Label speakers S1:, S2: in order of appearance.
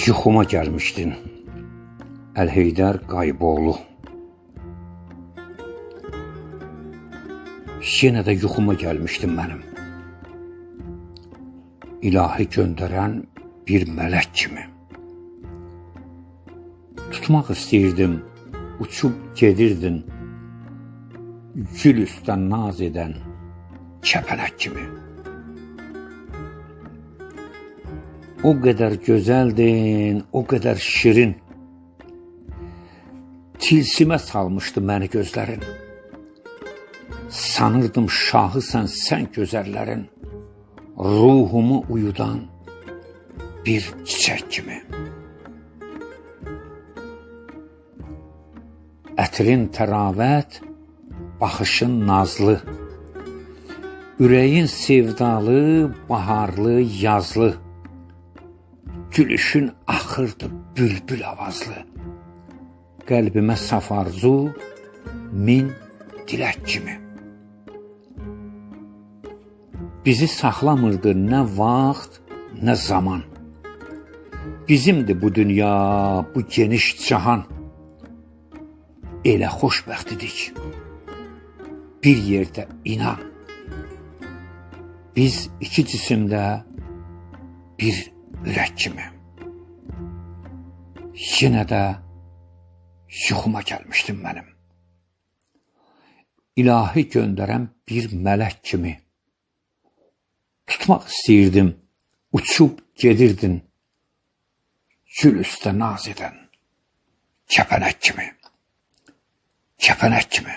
S1: Yuxuma gəlmişdin, Əlheydər Qayıboğlu. Yenə də yuxuma gəlmişdin mənim, İlahi göndərən bir mələk kimi. Tutmaq istəyirdim, uçub gedirdin, gül üstdən naz edən kəpənək kimi. O qədər gözəldin, o qədər şirin, tilsimə salmışdı məni gözlərin. Sanırdım şahısən sən gözəllərin, ruhumu uyudan bir çiçək kimi. Ətrin təravət, baxışın nazlı, ürəyin sevdalı, baharlı, yazlı, gülüşün axırdı bülbül avazlı, qəlbimə saf arzu, min dilək kimi. Bizi saxlamırdı nə vaxt, nə zaman. Bizimdir bu dünya, bu geniş cahan. Elə xoşbəxt idik, bir yerdə inan. Biz iki cisimdə bir ürək kimi. Yenə də yuxuma gəlmişdin mənim, İlahi göndərən bir mələk kimi. Tutmaq istəyirdim, uçub gedirdin, gül üstə naz edən kəpənək kimi. Kəpənək kimi.